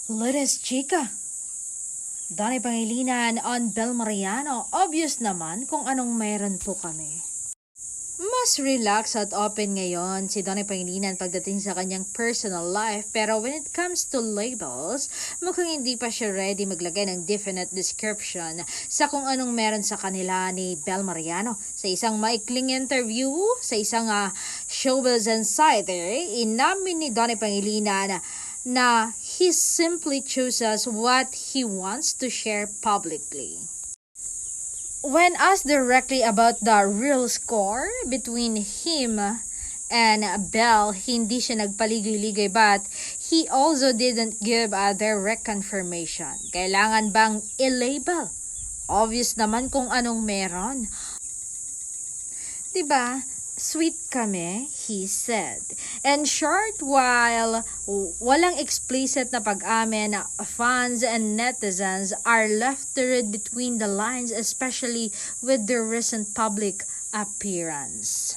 Latest chika. Donnie Pangilinan on Bel Mariano. Obvious naman kung anong meron po kami. Mas relax at open ngayon si Donnie Pangilinan pagdating sa kanyang personal life, pero when it comes to labels, mukhang hindi pa siya ready maglagay ng definite description sa kung anong meron sa kanila ni Bel Mariano. Sa isang maikling interview, sa isang Showbiz Insider, inamin ni Donnie Pangilinan na he simply chooses what he wants to share publicly. When asked directly about the real score between him and Bel, hindi siya nagpaligay-ligay, but he also didn't give a direct confirmation. Kailangan bang i-label? Obvious naman kung anong meron. Diba? Sweet kami, he said. And short, while walang explicit na pag-amin, fans and netizens are left to read between the lines, especially with their recent public appearance.